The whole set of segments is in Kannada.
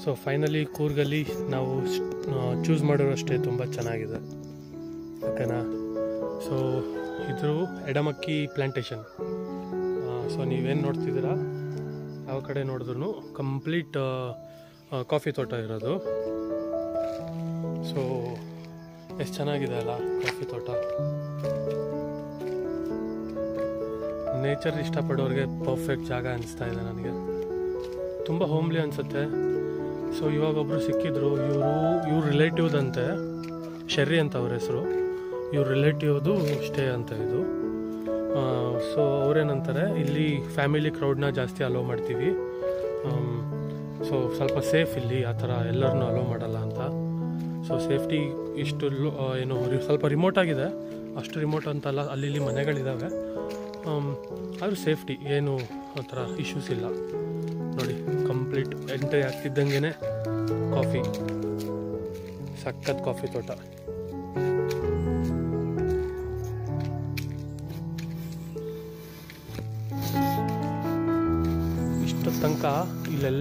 ಸೊ ಫೈನಲಿ ಕೂರ್ಗಲ್ಲಿ ನಾವು ಚೂಸ್ ಮಾಡಿರೋಷ್ಟೇ ತುಂಬ ಚೆನ್ನಾಗಿದೆ, ಓಕೆನಾ. ಸೊ ಇದು ಎಡಮಕ್ಕಿ ಪ್ಲಾಂಟೇಶನ್. ಸೊ ನೀವೇನು ನೋಡ್ತಿದ್ದೀರಾ, ಯಾವ ಕಡೆ ನೋಡಿದ್ರು ಕಂಪ್ಲೀಟ್ ಕಾಫಿ ತೋಟ ಇರೋದು. ಸೊ ಎಷ್ಟು ಚೆನ್ನಾಗಿದೆ ಅಲ್ಲ ಕಾಫಿ ತೋಟ. ನೇಚರ್ ಇಷ್ಟಪಡೋರಿಗೆ ಪರ್ಫೆಕ್ಟ್ ಜಾಗ ಅನಿಸ್ತಾ ಇದೆ ನನಗೆ. ತುಂಬ ಹೋಮ್ಲಿ ಅನಿಸುತ್ತೆ. ಸೊ ಇವಾಗ ಒಬ್ಬರು ಸಿಕ್ಕಿದ್ರು, ಇವ್ರ ರಿಲೇಟಿವ್ದಂತೆ, ಶೆರ್ರಿ ಅಂತ ಅವ್ರ ಹೆಸರು. ಇವ್ರ ರಿಲೇಟಿವ್ದು ಸ್ಟೇ ಅಂತ ಇದು. ಸೊ ಅವ್ರೇನಂತಾರೆ, ಇಲ್ಲಿ ಫ್ಯಾಮಿಲಿ ಕ್ರೌಡ್ನ ಜಾಸ್ತಿ ಅಲೋ ಮಾಡ್ತೀವಿ, ಸೊ ಸ್ವಲ್ಪ ಸೇಫ್ ಇಲ್ಲಿ, ಆ ಥರ ಎಲ್ಲರನ್ನೂ ಅಲೋ ಮಾಡಲ್ಲ ಅಂತ. ಸೊ ಸೇಫ್ಟಿ ಇಷ್ಟು ಏನು ಸ್ವಲ್ಪ ರಿಮೋಟ್ ಆಗಿದೆ, ಅಷ್ಟು ರಿಮೋಟ್ ಅಂತಲ್ಲ, ಅಲ್ಲಿ ಇಲ್ಲಿ ಮನೆಗಳಿದ್ದಾವೆ, ಆದರೂ ಸೇಫ್ಟಿ ಏನು ಆ ಥರ ಇಶ್ಯೂಸ್ ಇಲ್ಲ. ನೋಡಿ ಕಂಪ್ಲೀಟ್ ಎಂಟ್ರಿ ಆಗ್ತಿದ್ದಂಗೆ ಕಾಫಿ, ಸಖತ್ ಕಾಫಿ ತೋಟ. ಇಷ್ಟು ತನಕ ಇಲ್ಲಿ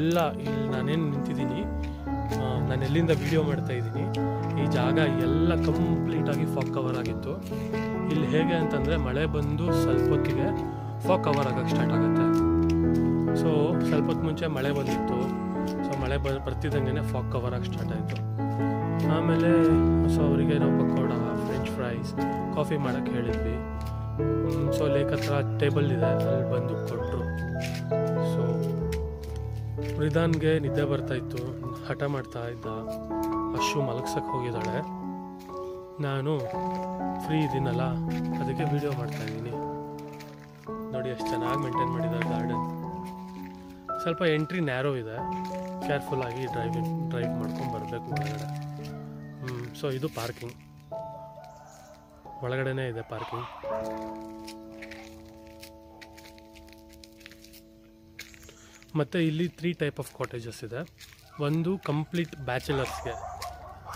ನಾನೇನು ನಿಂತಿದ್ದೀನಿ, ನಾನು ಎಲ್ಲಿಂದ ವಿಡಿಯೋ ಮಾಡ್ತಾ ಇದ್ದೀನಿ, ಈ ಜಾಗ ಎಲ್ಲ ಕಂಪ್ಲೀಟಾಗಿ ಫಾಗ್ ಕವರ್ ಆಗಿತ್ತು. ಇಲ್ಲಿ ಹೇಗೆ ಅಂತಂದರೆ, ಮಳೆ ಬಂದು ಸ್ವಲ್ಪ ಹೊತ್ತಿಗೆ ಫಾಗ್ ಕವರ್ ಆಗೋಕ್ಕೆ ಸ್ಟಾರ್ಟ್ ಆಗುತ್ತೆ. ಸೊ ಸ್ವಲ್ಪ ಹೊತ್ತು ಮುಂಚೆ ಮಳೆ ಬಂದಿತ್ತು, ಸೊ ಮಳೆ ಬರ್ತಿದ್ದಂಗೆ ಫಾಗ್ ಕವರ್ ಆಗಿ ಸ್ಟಾರ್ಟ್ ಆಯಿತು. ಆಮೇಲೆ ಸೊ ಅವರಿಗೆ ನಾವು ಪಕೋಡ, ಫ್ರೆಂಚ್ ಫ್ರೈಸ್, ಕಾಫಿ ಮಾಡೋಕ್ಕೆ ಹೇಳಿದ್ವಿ. ಸೊ ಲೇಕ್ ಹತ್ರ ಟೇಬಲ್ ಇದೆ, ಅಲ್ಲಿ ಬಂದು ಕೊಟ್ಟರು. ಸೊ ರಿದಾನ್ಗೆ ನಿದ್ದೆ ಬರ್ತಾಯಿತ್ತು, ಹಠ ಮಾಡ್ತಾ ಇದ್ದ, ಅಶು ಮಲಗ್ಸಕ್ಕೆ ಹೋಗಿದ್ದಾಳೆ. ನಾನು ಫ್ರೀ ಇದ್ದೀನಲ್ಲ, ಅದಕ್ಕೆ ವಿಡಿಯೋ ಮಾಡ್ತಾಯಿದ್ದೀನಿ. ನೋಡಿ ಎಷ್ಟು ಚೆನ್ನಾಗಿ ಮೇಂಟೈನ್ ಮಾಡಿದ್ದಾರೆ ಗಾರ್ಡನ್. ಸ್ವಲ್ಪ ಎಂಟ್ರಿ ನ್ಯಾರೋ ಇದೆ, ಕೇರ್ಫುಲ್ಲಾಗಿ ಡ್ರೈವ್ ಮಾಡ್ಕೊಂಡು ಬರಬೇಕು ಒಳಗಡೆ. ಸೊ ಇದು ಪಾರ್ಕಿಂಗ್, ಒಳಗಡೆನೇ ಇದೆ ಪಾರ್ಕಿಂಗ್. ಮತ್ತು ಇಲ್ಲಿ 3 ಟೈಪ್ ಆಫ್ ಕಾಟೇಜಸ್ ಇದೆ. ಒಂದು ಕಂಪ್ಲೀಟ್ ಬ್ಯಾಚುಲರ್ಸ್ಗೆ,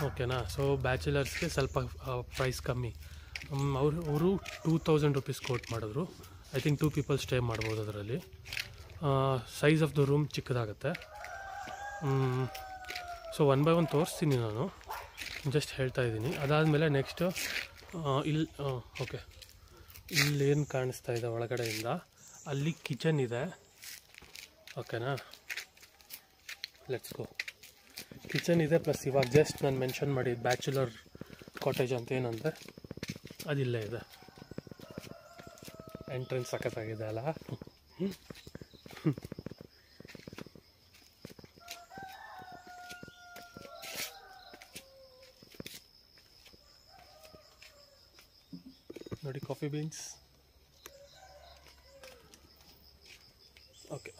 ಓಕೆನಾ. ಸೊ ಬ್ಯಾಚುಲರ್ಸ್ಗೆ ಸ್ವಲ್ಪ ಪ್ರೈಸ್ ಕಮ್ಮಿ. ಅವರು 2000 ರುಪೀಸ್ ಕೋಟ್ ಮಾಡಿದ್ರು. ಐ ಥಿಂಕ್ 2 ಪೀಪಲ್ ಸ್ಟೇ ಮಾಡ್ಬೋದು ಅದರಲ್ಲಿ. ಸೈಜ್ ಆಫ್ ದ ರೂಮ್ ಚಿಕ್ಕದಾಗುತ್ತೆ. ಸೊ 1 ಬೈ 1 ತೋರಿಸ್ತೀನಿ ನಾನು, ಜಸ್ಟ್ ಹೇಳ್ತಾ ಇದ್ದೀನಿ. ಅದಾದಮೇಲೆ ನೆಕ್ಸ್ಟು ಇಲ್ಲಿ ಓಕೆ, ಇಲ್ಲೇನು ಕಾಣಿಸ್ತಾ ಇದೆ ಒಳಗಡೆಯಿಂದ, ಅಲ್ಲಿ ಕಿಚನ್ ಇದೆ, ಓಕೆನಾ. Let's go. ಕಿಚನ್ ಇದೆ, ಪ್ಲಸ್ ಇವಾಗ ಜಸ್ಟ್ ನಾನು ಮೆನ್ಷನ್ ಮಾಡಿದ್ದು ಬ್ಯಾಚುಲರ್ ಕಾಟೇಜ್ ಅಂತ ಏನಂದರೆ ಅದಿಲ್ಲೇ ಇದೆ. ಎಂಟ್ರೆನ್ಸ್ ಸಖತ್ತಾಗಿದೆ ಅಲ್ಲ. ನೋಡಿ ಕಾಫಿ ಬೀನ್ಸ್, ಓಕೆ.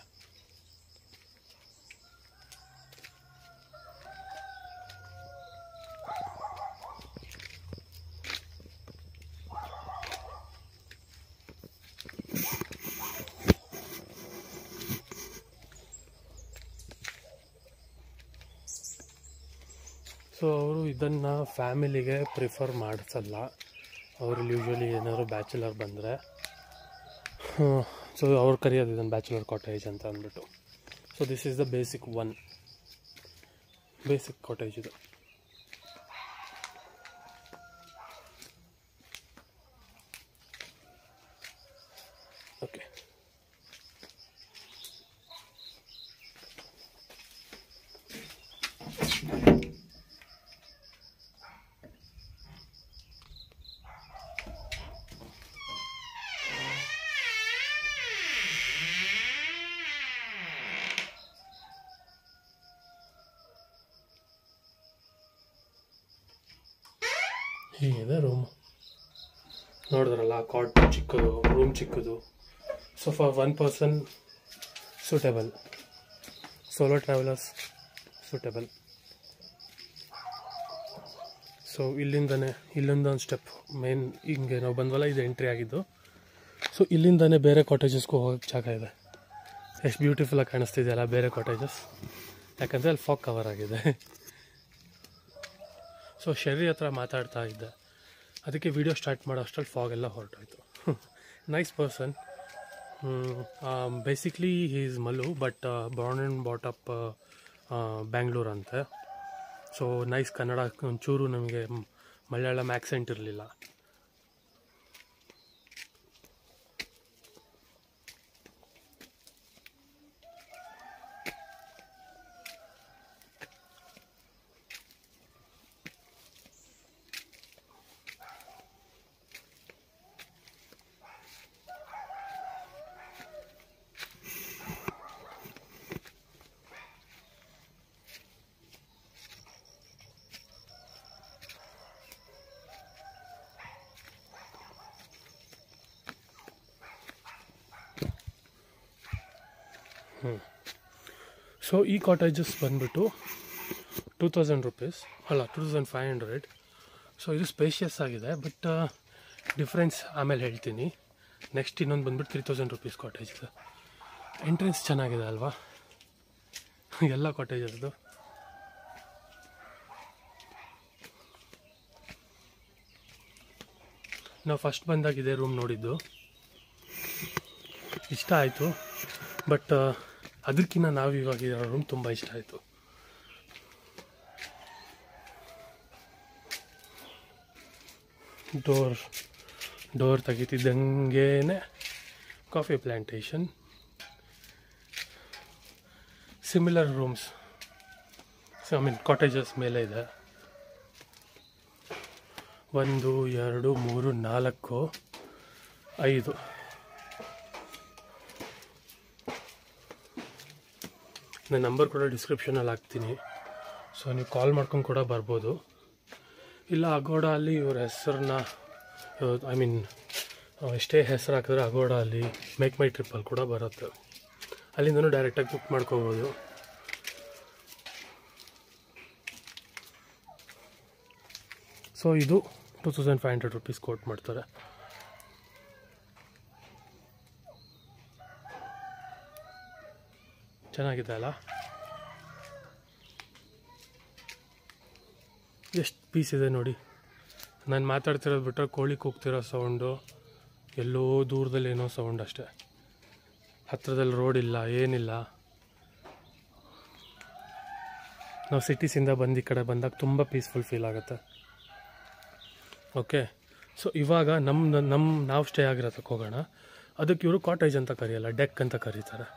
ಸೊ ಅವರು ಇದನ್ನು ಫ್ಯಾಮಿಲಿಗೆ ಪ್ರಿಫರ್ ಮಾಡಿಸಲ್ಲ. ಅವರು ಯೂಶ್ವಲಿ ಏನಾದ್ರು ಬ್ಯಾಚುಲರ್ ಬಂದರೆ, ಸೊ ಅವ್ರು ಕರೆಯೋದು ಇದನ್ನು ಬ್ಯಾಚುಲರ್ ಕಾಟೇಜ್ ಅಂತ ಅಂದ್ಬಿಟ್ಟು. So this is the basic cottage ಇದು. ಓಕೆ, ಹೀಗಿದೆ ರೂಮ್. ನೋಡಿದ್ರಲ್ಲ, ಕಾಟ್ ಚಿಕ್ಕದು, ರೂಮ್ ಚಿಕ್ಕದು. So for 1 person suitable, solo travellers suitable. So ಇಲ್ಲಿಂದೊಂದು ಸ್ಟೆಪ್ ಮೇನ್, ಹಿಂಗೆ ನಾವು ಬಂದ್ವಲ್ಲ, ಇದು ಎಂಟ್ರಿ ಆಗಿದ್ದು. ಸೊ ಇಲ್ಲಿಂದನೇ ಬೇರೆ ಕಾಟೇಜಸ್ಗೂ ಹೋಗೋಕ್ಕೆ ಜಾಗ ಇದೆ. ಎಷ್ಟು ಬ್ಯೂಟಿಫುಲ್ಲಾಗಿ ಕಾಣಿಸ್ತಿದೆಯಲ್ಲ ಬೇರೆ ಕಾಟೇಜಸ್, ಯಾಕಂದರೆ ಅಲ್ಲಿ ಫಾಗ್ ಕವರ್ ಆಗಿದೆ. ಸೊ ಶೆರ್ರಿ ಹತ್ರ ಮಾತಾಡ್ತಾ ಇದ್ದೆ, ಅದಕ್ಕೆ ವಿಡಿಯೋ ಸ್ಟಾರ್ಟ್ ಮಾಡೋ ಅಷ್ಟರಲ್ಲಿ ಫಾಗ್ ಎಲ್ಲ ಹೊರಟೋಯ್ತು. Nice person. Basically he is Mallu, but born and brought up Bangalore ಅಂತೆ. ಸೊ ನೈಸ್ ಕನ್ನಡ, ಒಂಚೂರು ನಮಗೆ ಮಲಯಾಳಂ ಆ್ಯಕ್ಸೆಂಟ್ ಇರಲಿಲ್ಲ. ಸೊ ಈ ಕಾಟೇಜಸ್ ಬಂದುಬಿಟ್ಟು 2000 ರೂಪೀಸ್, ಅಲ್ಲ 2500. ಸೊ ಇದು ಸ್ಪೇಷಿಯಸ್ ಆಗಿದೆ, ಬಟ್ ಡಿಫ್ರೆನ್ಸ್ ಆಮೇಲೆ ಹೇಳ್ತೀನಿ. ನೆಕ್ಸ್ಟ್ ಇನ್ನೊಂದು ಬಂದುಬಿಟ್ಟು 3000 ರೂಪೀಸ್ ಕಾಟೇಜ್. ಎಂಟ್ರೆನ್ಸ್ ಚೆನ್ನಾಗಿದೆ ಅಲ್ವಾ ಎಲ್ಲ ಕಾಟೇಜಸ್ದು. ನಾವು ಫಸ್ಟ್ ಬಂದಾಗ ಇದೇ ರೂಮ್ ನೋಡಿದ್ದು, ಇಷ್ಟ ಆಯಿತು. ಬಟ್ ಅದಕ್ಕಿಂತ ನಾವು ಇವಾಗ ಇರೋ ರೂಮ್ ತುಂಬ ಇಷ್ಟ ಆಯಿತು. ಡೋರ್ ತೆಗಿತಿದ್ದಂಗೆ coffee plantation, similar rooms cottages ಮೇಲೆ ಇದೆ. 1 2 3 4 5. ನನ್ನ ನಂಬರ್ ಕೂಡ ಡಿಸ್ಕ್ರಿಪ್ಷನಲ್ಲಿ ಹಾಕ್ತೀನಿ. ಸೊ ನೀವು ಕಾಲ್ ಮಾಡ್ಕೊಂಡು ಕೂಡ ಬರ್ಬೋದು. ಇಲ್ಲ ಅಗೋಡಾ ಅಲ್ಲಿ ಇವ್ರ ಹೆಸರನ್ನ ಎಷ್ಟೇ ಹೆಸರು ಹಾಕಿದ್ರೆ ಅಗೋಡಾ ಅಲ್ಲಿ ಮೇಕ್ ಮೈ ಟ್ರಿಪ್ಪಲ್ಲಿ ಕೂಡ ಬರುತ್ತೆ. ಅಲ್ಲಿಂದನೂ ಡೈರೆಕ್ಟಾಗಿ ಬುಕ್ ಮಾಡ್ಕೋಬೋದು. ಸೊ ಇದು 2500 ರೂಪೀಸ್ ಕೋಟ್ ಮಾಡ್ತಾರೆ. ಚೆನ್ನಾಗಿದೆ ಅಲ್ಲ? ಎಷ್ಟು ಪೀಸ್ ಇದೆ ನೋಡಿ. ನಾನು ಮಾತಾಡ್ತಿರೋದು ಬಿಟ್ಟರೆ ಕೋಳಿ ಕೂಗ್ತಿರೋ ಸೌಂಡು, ಎಲ್ಲೋ ದೂರದಲ್ಲಿ ಏನೋ ಸೌಂಡ್ ಅಷ್ಟೇ. ಹತ್ತಿರದಲ್ಲಿ ರೋಡ್ ಇಲ್ಲ, ಏನಿಲ್ಲ. ನಾವು ಸಿಟೀಸಿಂದ ಬಂದು ಈ ಕಡೆ ಬಂದಾಗ ತುಂಬ ಪೀಸ್ಫುಲ್ ಫೀಲ್ ಆಗುತ್ತೆ. ಓಕೆ, ಸೊ ಇವಾಗ ನಾವು ಸ್ಟೇ ಆಗಿರೋದಕ್ಕೆ ಹೋಗೋಣ. ಅದಕ್ಕೆ ಇವರು ಕಾಟೇಜ್ ಅಂತ ಕರೆಯಲ್ಲ, ಡೆಕ್ ಅಂತ ಕರೀತಾರೆ.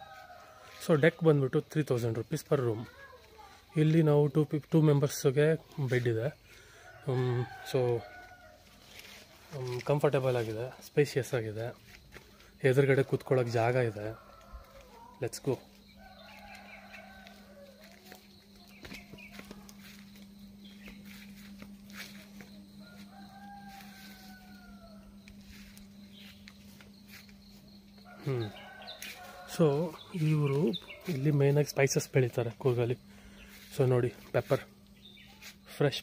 ಸೊ ಡೆಕ್ ಬಂದುಬಿಟ್ಟು 3000 ರೂಪೀಸ್ ಪರ್ ರೂಮ್. ಇಲ್ಲಿ ನಾವು 2 ಮೆಂಬರ್ಸ್ಗೆ ಬೆಡ್ ಇದೆ. ಸೊ ಕಂಫರ್ಟೇಬಲ್ ಆಗಿದೆ, ಸ್ಪೇಷಿಯಸ್ ಆಗಿದೆ, ಎದುರುಗಡೆ ಕೂತ್ಕೊಳ್ಳೋಕೆ ಜಾಗ ಇದೆ. Let's go. ಸೊ ಇವರು ಇಲ್ಲಿ ಮೇಯ್ನಾಗಿ ಸ್ಪೈಸಸ್ ಬೆಳೀತಾರೆ ಕೂರ್ಗಲ್ಲಿ. ಸೊ ನೋಡಿ, ಫ್ರೆಶ್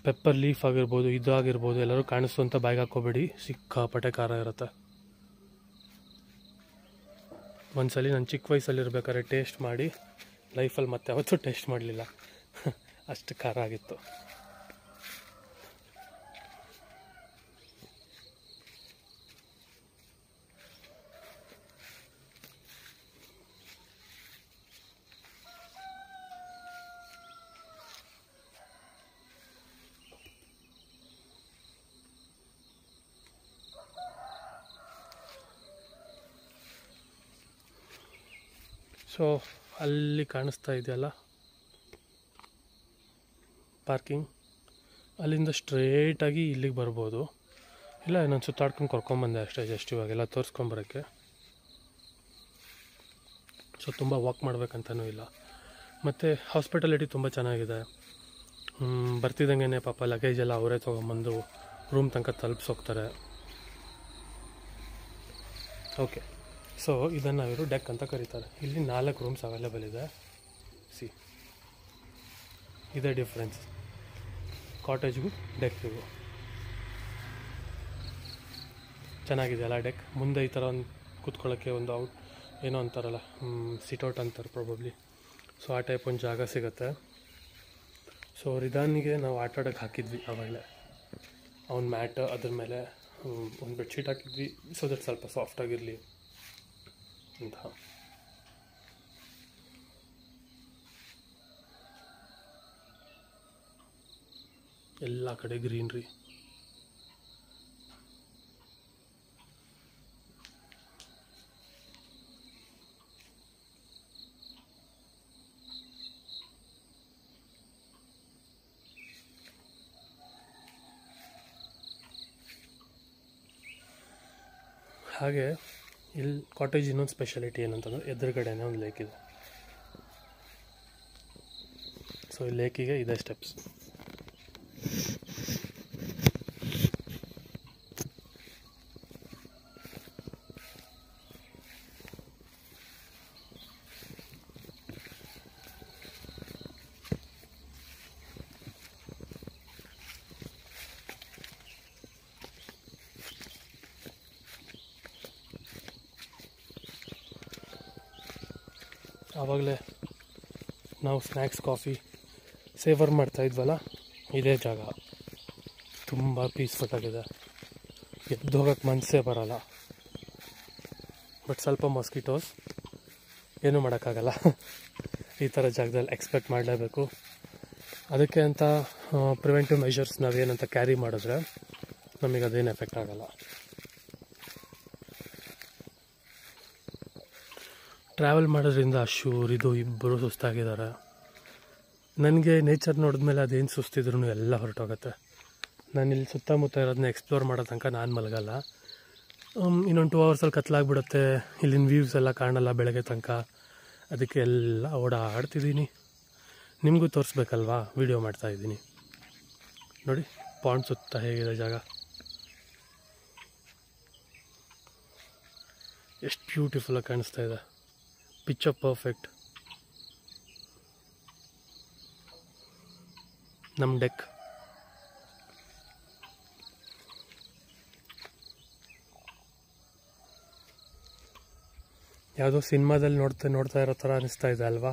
ಪೆಪ್ಪರ್ ಲೀಫ್ ಆಗಿರ್ಬೋದು, ಇದಾಗಿರ್ಬೋದು, ಎಲ್ಲರೂ ಕಾಣಿಸ್ತು ಅಂತ ಬ್ಯಾಗ್ ಹಾಕ್ಕೋಬೇಡಿ, ಸಿಕ್ಕಾಪಟ್ಟೆ ಖಾರ ಇರುತ್ತೆ. ಒಂದ್ಸಲಿ ನಾನು ಚಿಕ್ಕ ವಯಸ್ಸಲ್ಲಿರ್ಬೇಕಾದ್ರೆ ಟೇಸ್ಟ್ ಮಾಡಿ, ಲೈಫಲ್ಲಿ ಮತ್ತೆ ಯಾವತ್ತೂ ಟೇಸ್ಟ್ ಮಾಡಲಿಲ್ಲ, ಅಷ್ಟು ಖಾರ ಆಗಿತ್ತು. ಸೊ ಅಲ್ಲಿ ಕಾಣಿಸ್ತಾ ಇದೆಯಲ್ಲ ಪಾರ್ಕಿಂಗ್, ಅಲ್ಲಿಂದ ಸ್ಟ್ರೇಟಾಗಿ ಇಲ್ಲಿಗೆ ಬರ್ಬೋದು. ಇಲ್ಲ ನಾನು ಸುತ್ತಾಡ್ಕೊಂಡು ಕರ್ಕೊಂಬಂದೆ ಅಷ್ಟೇ, ಜಸ್ಟ್ ಇವಾಗೆಲ್ಲ ತೋರಿಸ್ಕೊಂಬರೋಕ್ಕೆ. ಸೊ ತುಂಬ ವಾಕ್ ಮಾಡ್ಬೇಕಂತನೂ ಇಲ್ಲ. ಮತ್ತು ಹಾಸ್ಪಿಟಾಲಿಟಿ ತುಂಬ ಚೆನ್ನಾಗಿದೆ. ಬರ್ತಿದ್ದಂಗೆ ಪಾಪ ಲಗೇಜ್ ಎಲ್ಲ ಅವರೇ ತೊಗೊಂಬಂದು ರೂಮ್ ತನಕ ತಲುಪಿಸೋಗ್ತಾರೆ. ಓಕೆ, ಸೊ ಇದನ್ನು ಇವರು ಡೆಕ್ ಅಂತ ಕರೀತಾರೆ. ಇಲ್ಲಿ 4 ರೂಮ್ಸ್ ಅವೈಲೇಬಲ್ ಇದೆ. ಇದೇ ಡಿಫ್ರೆನ್ಸ್ ಕಾಟೇಜ್ಗೂ ಡೆಕ್ಕಿಗೂ. ಚೆನ್ನಾಗಿದೆ ಅಲ್ಲ ಡೆಕ್. ಮುಂದೆ ಈ ಥರ ಒಂದು ಕೂತ್ಕೊಳ್ಳೋಕ್ಕೆ ಒಂದು ಏನೋ ಅಂತಾರಲ್ಲ, ಸಿಟೌಟ್ ಅಂತಾರೆ ಪ್ರಾಬಬ್ಲಿ. ಸೊ ಆ ಟೈಪ್ ಒಂದು ಜಾಗ ಸಿಗುತ್ತೆ. ಸೊ ರಿದಾನಿಗೆ ನಾವು ಆಟಾಡೋಕ್ಕೆ ಹಾಕಿದ್ವಿ ಆವಾಗಲೇ. ಅವ್ನ ಮ್ಯಾಟ್ ಅದ್ರ ಮೇಲೆ ಒಂದು ಬೆಡ್ಶೀಟ್ ಹಾಕಿದ್ವಿ, ಸೊ ದಟ್ ಸ್ವಲ್ಪ ಸಾಫ್ಟಾಗಿರಲಿ ಅಂತ. ಎಲ್ಲ ಕಡೆ ಗ್ರೀನ್ರಿ. ಹಾಗೆ ಇಲ್ಲಿ ಕಾಟೇಜ್ ಇನ್ನೊಂದು ಸ್ಪೆಷಾಲಿಟಿ ಏನಂತಂದರೆ ಎದುರುಗಡೆನೇ ಒಂದು ಲೇಕ್ ಇದೆ. ಸೊ ಈ ಲೇಕಿಗೆ ಇದೇ ಸ್ಟೆಪ್ಸ್. ಆವಾಗಲೇ ನಾವು ಸ್ನ್ಯಾಕ್ಸ್ ಕಾಫಿ ಸೇವರ್ ಮಾಡ್ತಾಯಿದ್ವಲ್ಲ, ಇದೇ ಜಾಗ. ತುಂಬ ಪೀಸ್ಫುಲ್ ಆಗಿದೆ, ಎದ್ದು ಹೋಗೋಕ್ಕೆ ಮನಸ್ಸೇ ಬರೋಲ್ಲ. ಬಟ್ ಸ್ವಲ್ಪ ಮಾಸ್ಕಿಟೋಸ್, ಏನೂ ಮಾಡೋಕ್ಕಾಗಲ್ಲ. ಈ ಥರ ಜಾಗದಲ್ಲಿ ಎಕ್ಸ್ಪೆಕ್ಟ್ ಮಾಡಲೇಬೇಕು. ಅದಕ್ಕೆ ಅಂತ ಪ್ರಿವೆಂಟಿವ್ ಮೆಷರ್ಸ್ ನಾವೇನಂತ ಕ್ಯಾರಿ ಮಾಡಿದ್ರೆ ನಮಗೆ ಅದೇನು ಎಫೆಕ್ಟ್ ಆಗೋಲ್ಲ. ಟ್ರಾವೆಲ್ ಮಾಡೋದ್ರಿಂದ ಇದು ಇಬ್ಬರು ಸುಸ್ತಾಗಿದ್ದಾರೆ. ನನಗೆ ನೇಚರ್ ನೋಡಿದ್ಮೇಲೆ ಅದೇನು ಸುಸ್ತಿದ್ರು ಎಲ್ಲ ಹೊರಟೋಗುತ್ತೆ. ನಾನಿಲ್ಲಿ ಸುತ್ತಮುತ್ತ ಇರೋದನ್ನ ಎಕ್ಸ್ಪ್ಲೋರ್ ಮಾಡೋ ತನಕ ನಾನು ಮಲಗಲ್ಲ. ಇನ್ನೊಂದು 2 ಅವರ್ಸಲ್ಲಿ ಕತ್ಲಾಗ್ಬಿಡುತ್ತೆ, ಇಲ್ಲಿನ ವ್ಯೂಸ್ ಎಲ್ಲ ಕಾಣಲ್ಲ ಬೆಳಗ್ಗೆ ತನಕ. ಅದಕ್ಕೆ ಎಲ್ಲ ಓಡಾಡ್ತಿದ್ದೀನಿ, ನಿಮಗೂ ತೋರಿಸ್ಬೇಕಲ್ವಾ, ವೀಡಿಯೋ ಮಾಡ್ತಾಯಿದ್ದೀನಿ. ನೋಡಿ ಪಾಂಡ್ ಸುತ್ತ ಹೇಗಿದೆ ಜಾಗ, ಎಷ್ಟು ಬ್ಯೂಟಿಫುಲ್ಲಾಗಿ ಕಾಣಿಸ್ತಾ ಇದೆ. Picture perfect. ನಮ್ಮ ಡೆಕ್ ಯಾವುದೋ ಸಿನಿಮಾದಲ್ಲಿ ನೋಡ್ತಾ ಇರೋ ಥರ ಅನಿಸ್ತಾ ಇದೆ ಅಲ್ವಾ.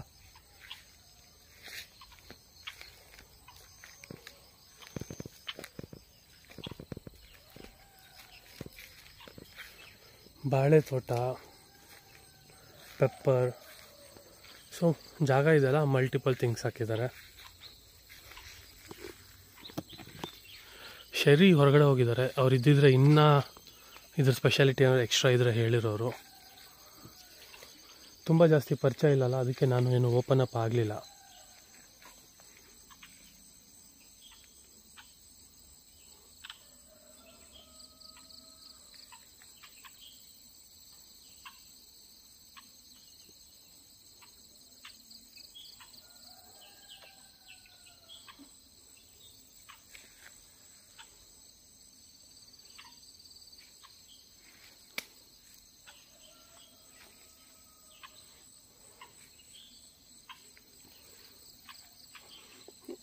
ಬಾಳೆ ತೋಟ, ಪೆಪ್ಪರ್. ಸೊ ಜಾಗ ಇದೆಲ್ಲ ಮಲ್ಟಿಪಲ್ ಥಿಂಗ್ಸ್ ಹಾಕಿದ್ದಾರೆ. ಶೆರಿ ಹೊರಗಡೆ ಹೋಗಿದ್ದಾರೆ. ಅವ್ರು ಇದ್ದಿದ್ರೆ ಇನ್ನೂ ಇದ್ರ ಸ್ಪೆಷಾಲಿಟಿ ಅಂದರೆ ಎಕ್ಸ್ಟ್ರಾ ಇದ್ರೆ ಹೇಳಿರೋರು. ತುಂಬ ಜಾಸ್ತಿ ಪರಿಚಯ ಇಲ್ಲಲ್ಲ, ಅದಕ್ಕೆ ನಾನು ಏನು ಓಪನ್ ಅಪ್ ಆಗಲಿಲ್ಲ.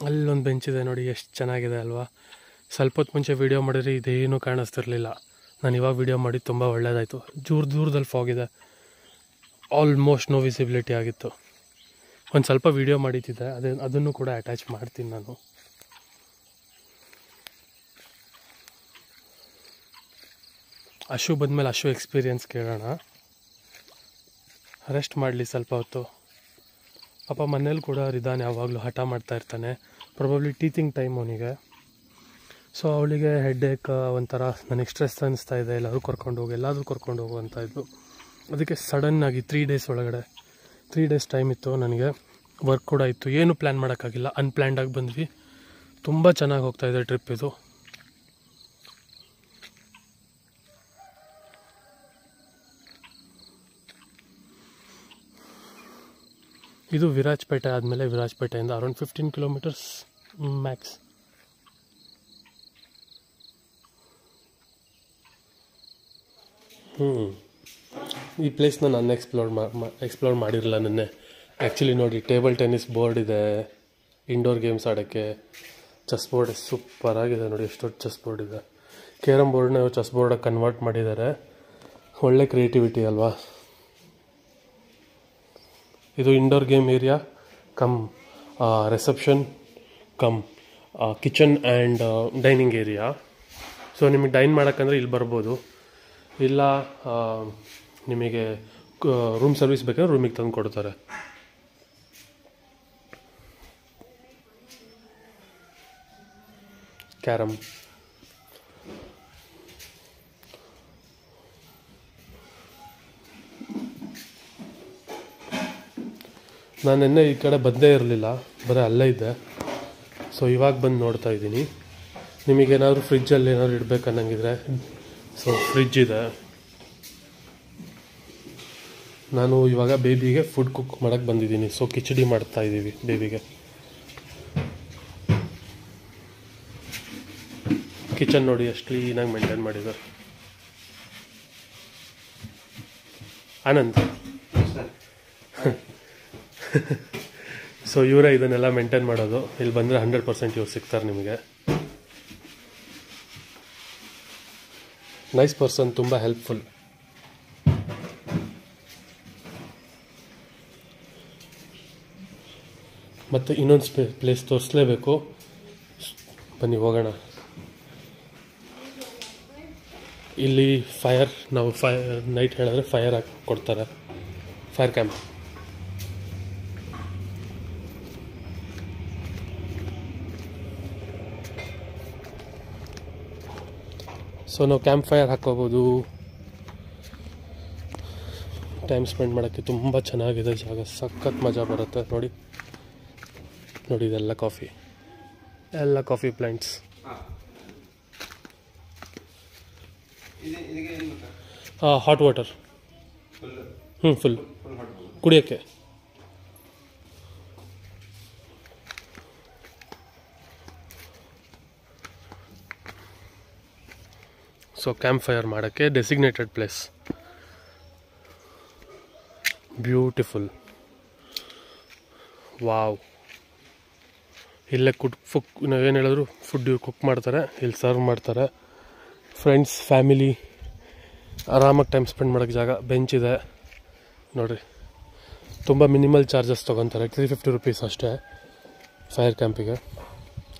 ಅಲ್ಲೊಂದು ಬೆಂಚ್ ಇದೆ ನೋಡಿ, ಎಷ್ಟು ಚೆನ್ನಾಗಿದೆ ಅಲ್ವಾ. ಸ್ವಲ್ಪ ಹೊತ್ತು ಮುಂಚೆ ವೀಡಿಯೋ ಮಾಡಿದ್ರೆ ಇದೇನೂ ಕಾಣಿಸ್ತಿರ್ಲಿಲ್ಲ. ನಾನು ಇವಾಗ ವೀಡಿಯೋ ಮಾಡಿ ತುಂಬ ಒಳ್ಳೆಯದಾಯಿತು. ದೂರದಲ್ಲಿ ಫಾಗ್ ಇದೆ, ಆಲ್ಮೋಸ್ಟ್ ನೋ ವಿಸಿಬಿಲಿಟಿ ಆಗಿತ್ತು. ಒಂದು ಸ್ವಲ್ಪ ವೀಡಿಯೋ ಮಾಡಿದ್ದೆ, ಅದನ್ನು ಕೂಡ ಅಟ್ಯಾಚ್ ಮಾಡ್ತೀನಿ ನಾನು. ಅಶು ಬಂದಮೇಲೆ ಅಶು ಎಕ್ಸ್ಪೀರಿಯನ್ಸ್ ಕೇಳೋಣ. ರೆಸ್ಟ್ ಮಾಡಲಿ ಸ್ವಲ್ಪ ಹೊತ್ತು. ಪಾಪ ಮನೇಲಿ ಕೂಡ ರಿದಾನ್ ಯಾವಾಗಲೂ ಹಠ ಮಾಡ್ತಾ ಇರ್ತಾನೆ. ಪ್ರಾಬಬ್ಲಿ ಟೀಚಿಂಗ್ ಟೈಮ್ ಅವನಿಗೆ. ಸೊ ಅವಳಿಗೆ ಹೆಡ್ಏಕ್, ಒಂಥರ ನನಗೆ ಸ್ಟ್ರೆಸ್ ಅನ್ನಿಸ್ತಾ ಇದೆ, ಎಲ್ಲರೂ ಕರ್ಕೊಂಡು ಹೋಗು ಅಂತ ಇದ್ಲು. ಅದಕ್ಕೆ ಸಡನ್ನಾಗಿ 3 ಡೇಸ್ ಒಳಗಡೆ 3 ಡೇಸ್ ಟೈಮ್ ಇತ್ತು ನನಗೆ. ವರ್ಕ್ ಕೂಡ ಇತ್ತು, ಏನು ಪ್ಲ್ಯಾನ್ ಮಾಡೋಕ್ಕಾಗಿಲ್ಲ. ಅನ್ಪ್ಲ್ಯಾನ್ಡಾಗಿ ಬಂದ್ವಿ. ತುಂಬ ಚೆನ್ನಾಗಿ ಹೋಗ್ತಾಯಿದೆ ಟ್ರಿಪ್ ಇದು. ಇದು ವಿರಾಜಪೇಟೆ ಆದಮೇಲೆ, ವಿರಾಜಪೇಟೆಯಿಂದ ಅರೌಂಡ್ 15 ಕಿಲೋಮೀಟರ್ಸ್ ಮ್ಯಾಕ್ಸ್. ಈ ಪ್ಲೇಸ್ನ ನಾನು ಎಕ್ಸ್ಪ್ಲೋರ್ ಮಾಡಿರಲಿಲ್ಲ ನೆನ್ನೆ. ಆ್ಯಕ್ಚುಲಿ ನೋಡಿ, ಟೇಬಲ್ ಟೆನ್ನಿಸ್ ಬೋರ್ಡ್ ಇದೆ, ಇಂಡೋರ್ ಗೇಮ್ಸ್ ಆಡೋಕ್ಕೆ. ಚೆಸ್ ಬೋರ್ಡ್ ಸೂಪರಾಗಿದೆ ನೋಡಿ, ಎಷ್ಟು ದೊಡ್ಡ ಚೆಸ್ ಬೋರ್ಡ್ ಇದೆ. ಕೇರಮ್ ಬೋರ್ಡ್ನ ಚೆಸ್ ಬೋರ್ಡಾಗಿ ಕನ್ವರ್ಟ್ ಮಾಡಿದ್ದಾರೆ. ಒಳ್ಳೆ ಕ್ರಿಯೇಟಿವಿಟಿ ಅಲ್ವಾ. ಇದು indoor game area come reception come kitchen and dining area. So ನಿಮಗೆ ಡೈನ್ ಮಾಡೋಕ್ಕಂದ್ರೆ ಇಲ್ಲಿ ಬರ್ಬೋದು, ಇಲ್ಲ ನಿಮಗೆ ರೂಮ್ ಸರ್ವಿಸ್ ಬೇಕಾದ್ರೆ ರೂಮಿಗೆ ತಂದು ಕೊಡ್ತಾರೆ. ಕ್ಯಾರಮ್. ನಾನು ನಿನ್ನೆ ಈ ಕಡೆ ಬಂದೇ ಇರಲಿಲ್ಲ, ಬರೀ ಅಲ್ಲೇ ಇದ್ದೆ. ಸೊ ಇವಾಗ ಬಂದು ನೋಡ್ತಾ ಇದ್ದೀನಿ. ನಿಮಗೇನಾದರೂ ಫ್ರಿಜ್ಜಲ್ಲಿ ಏನಾದ್ರು ಇಡಬೇಕನ್ನಂಗಿದ್ರೆ ಸೊ ಫ್ರಿಜ್ ಇದೆ. ನಾನು ಇವಾಗ ಬೇಬಿಗೆ ಫುಡ್ ಕುಕ್ ಮಾಡೋಕ್ಕೆ ಬಂದಿದ್ದೀನಿ. ಸೊ ಕಿಚಡಿ ಮಾಡ್ತಾ ಇದ್ದೀವಿ ಬೇಬಿಗೆ. ಕಿಚನ್ ನೋಡಿ ಎಷ್ಟು ಕ್ಲೀನಾಗಿ ಮೇಂಟೈನ್ ಮಾಡಿದ್ದಾರೆ. ಆನಂದ್ ಸೊ ಇವರೇ ಇದನ್ನೆಲ್ಲ ಮೇಂಟೈನ್ ಮಾಡೋದು. ಇಲ್ಲಿ ಬಂದರೆ 100% ಇವ್ರು ಸಿಗ್ತಾರೆ ನಿಮಗೆ. ನೈಸ್ ಪರ್ಸನ್, ತುಂಬ ಹೆಲ್ಪ್ಫುಲ್. ಮತ್ತು ಇನ್ನೊಂದು ಪ್ಲೇಸ್ ತೋರಿಸ್ಲೇಬೇಕು, ಬನ್ನಿ ಹೋಗೋಣ. ಇಲ್ಲಿ ನಾವು ನೈಟ್ ಹೇಳಿದ್ರೆ ಫೈರ್ ಹಾಕಿ ಕೊಡ್ತಾರೆ, ಫೈರ್ ಕ್ಯಾಂಪ್. ಸೊ ನಾವು ಕ್ಯಾಂಪ್ ಫೈರ್ ಹಾಕೋಬೋದು. ಟೈಮ್ ಸ್ಪೆಂಡ್ ಮಾಡೋಕ್ಕೆ ತುಂಬ ಚೆನ್ನಾಗಿದೆ ಜಾಗ, ಸಖತ್ ಮಜಾ ಬರುತ್ತೆ. ನೋಡಿ ಇದೆಲ್ಲ coffee plants. Hot water full ಕುಡಿಯೋಕ್ಕೆ. ಸೊ ಕ್ಯಾಂಪ್ ಫೈರ್ ಮಾಡೋಕ್ಕೆ ಡೆಸಿಗ್ನೇಟೆಡ್ ಪ್ಲೇಸ್. ಬ್ಯೂಟಿಫುಲ್. ವಾವ್. ಇಲ್ಲೇ ನಾವೇನು ಹೇಳಿದ್ರು ಫುಡ್ ಕುಕ್ ಮಾಡ್ತಾರೆ, ಇಲ್ಲಿ ಸರ್ವ್ ಮಾಡ್ತಾರೆ. ಫ್ರೆಂಡ್ಸ್, ಫ್ಯಾಮಿಲಿ ಆರಾಮಾಗಿ ಟೈಮ್ ಸ್ಪೆಂಡ್ ಮಾಡೋಕ್ಕೆ ಜಾಗ. ಬೆಂಚ್ ಇದೆ ನೋಡಿರಿ. ತುಂಬ ಮಿನಿಮಲ್ ಚಾರ್ಜಸ್ ತೊಗೊತಾರೆ, 350 rupees ಅಷ್ಟೇ ಫೈರ್ ಕ್ಯಾಂಪಿಗೆ.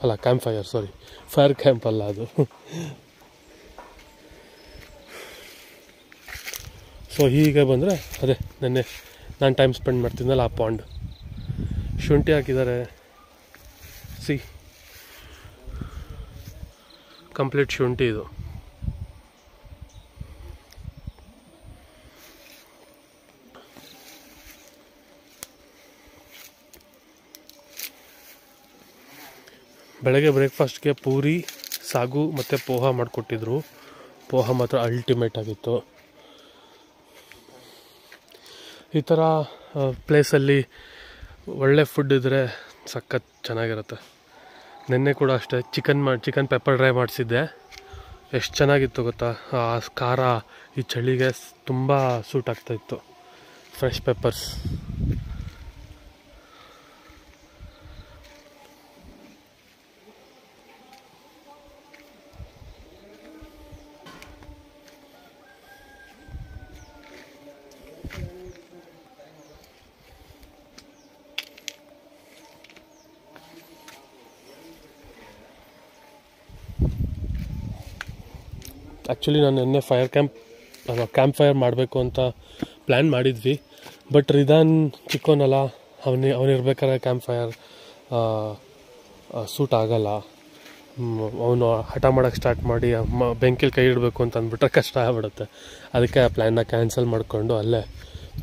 ಅಲ್ಲ, ಕ್ಯಾಂಪ್ ಫೈರ್, ಸಾರಿ, ಫೈರ್ ಕ್ಯಾಂಪ್ ಅಲ್ಲ ಅದು. ಸೊ ಹೀಗೆ ಬಂದರೆ ಅದೇ ನೆನ್ನೆ ನಾನು ಟೈಮ್ ಸ್ಪೆಂಡ್ ಮಾಡ್ತಿದ್ದಲ್ಲ ಆ ಪಾಂಡ್. ಶುಂಠಿ ಹಾಕಿದ್ದಾರೆ, ಕಂಪ್ಲೀಟ್ ಶುಂಠಿ ಇದು. ಬೆಳಗ್ಗೆ ಬ್ರೇಕ್ಫಾಸ್ಟ್ಗೆ ಪೂರಿ, ಸಾಗು ಮತ್ತು ಪೋಹ ಮಾಡಿಕೊಟ್ಟಿದ್ರು. ಪೋಹ ಮಾತ್ರ ಅಲ್ಟಿಮೇಟ್ ಆಗಿತ್ತು. ಈ ಥರ ಪ್ಲೇಸಲ್ಲಿ ಒಳ್ಳೆ ಫುಡ್ ಇದ್ದರೆ ಸಖತ್ ಚೆನ್ನಾಗಿರುತ್ತೆ. ನೆನ್ನೆ ಕೂಡ ಅಷ್ಟೇ ಚಿಕನ್ ಪೆಪ್ಪರ್ ಡ್ರೈ ಮಾಡಿಸಿದ್ದೆ. ಎಷ್ಟು ಚೆನ್ನಾಗಿತ್ತು ಗೊತ್ತಾ. ಆ ಖಾರ ಈ ಚಳಿಗೆ ತುಂಬ ಸೂಟ್ ಆಗ್ತಾಯಿತ್ತು. Fresh peppers. ಆ್ಯಕ್ಚುಲಿ ನಾನು ನಿನ್ನೆ ಕ್ಯಾಂಪ್ ಫೈರ್ ಮಾಡಬೇಕು ಅಂತ ಪ್ಲ್ಯಾನ್ ಮಾಡಿದ್ವಿ. ಬಟ್ ರಿದಾನ್ ಚಿಕ್ಕೋನಲ್ಲ, ಅವನಿರ್ಬೇಕಾದ್ರೆ ಕ್ಯಾಂಪ್ ಫೈರ್ ಸೂಟ್ ಆಗಲ್ಲ. ಅವನು ಹಠ ಮಾಡೋಕ್ಕೆ ಸ್ಟಾರ್ಟ್ ಮಾಡಿ ಬೆಂಕಿಲಿ ಕೈ ಇಡಬೇಕು ಅಂತ ಅಂದ್ಬಿಟ್ರೆ ಕಷ್ಟ ಆಗ್ಬಿಡುತ್ತೆ. ಅದಕ್ಕೆ ಆ ಪ್ಲ್ಯಾನ್ನ ಕ್ಯಾನ್ಸಲ್ ಮಾಡಿಕೊಂಡು ಅಲ್ಲೇ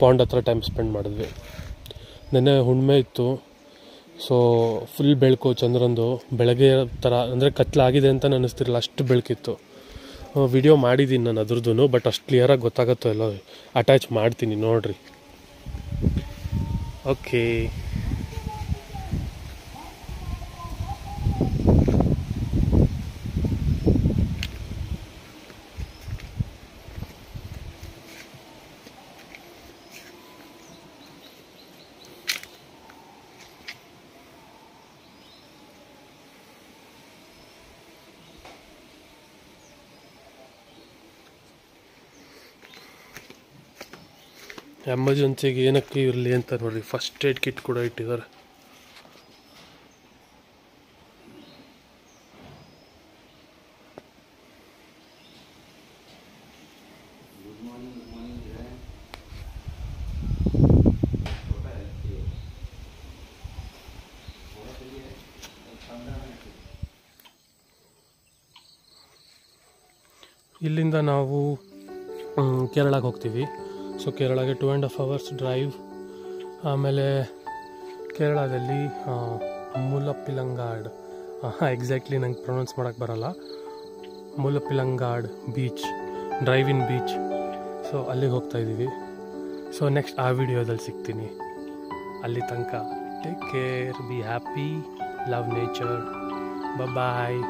ಪಾಂಡ್ ಹತ್ರ ಟೈಮ್ ಸ್ಪೆಂಡ್ ಮಾಡಿದ್ವಿ. ನೆನ್ನೆ ಹುಣ್ಣಿಮೆ ಇತ್ತು. ಸೊ ಫುಲ್ ಬೆಳಕು ಚಂದ್ರಂದು. ಬೆಳಗ್ಗೆ ಥರ ಅಂದರೆ ಕತ್ಲಾಗಿದೆ ಅಂತ ಅನ್ನಿಸ್ತಿರಲಿಲ್ಲ, ಅಷ್ಟು ಬೆಳಕಿತ್ತು. ವಿಡಿಯೋ ಮಾಡಿದ್ದೀನಿ ನಾನು ಅದ್ರದ್ದು, ಬಟ್ ಅಷ್ಟು ಕ್ಲಿಯರಾಗಿ ಗೊತ್ತಾಗುತ್ತೋ ಎಲ್ಲೋ ಅಟ್ಯಾಚ್ ಮಾಡ್ತೀನಿ ನೋಡಿರಿ. ಓಕೆ, ಎಮರ್ಜೆನ್ಸಿಗೆ ಏನಕ್ಕೆ ಇರಲಿ ಅಂತ ನೋಡಿ ಫಸ್ಟ್ ಏಡ್ ಕಿಟ್ ಕೂಡ ಇಟ್ಟಿದ್ದಾರೆ. ಇಲ್ಲಿಂದ ನಾವು ಕೇರಳಕ್ಕೆ ಹೋಗ್ತೀವಿ. ಸೊ ಕೇರಳಗೆ 2.5 hours ಡ್ರೈವ್. ಆಮೇಲೆ ಕೇರಳದಲ್ಲಿ ಮುಲಪಿಲಂಗಾಡ್, ಎಕ್ಸಾಕ್ಟ್ಲಿ ನಂಗೆ ಪ್ರೊನೌನ್ಸ್ ಮಾಡೋಕ್ಕೆ ಬರೋಲ್ಲ, Muzhappilangad beach, drive in beach. So ಅಲ್ಲಿಗೆ ಹೋಗ್ತಾಯಿದ್ದೀವಿ. ಸೊ ನೆಕ್ಸ್ಟ್ ಆ ವಿಡಿಯೋದಲ್ಲಿ ಸಿಗ್ತೀನಿ. ಅಲ್ಲಿ ತನಕ take care, be happy, love nature, bye.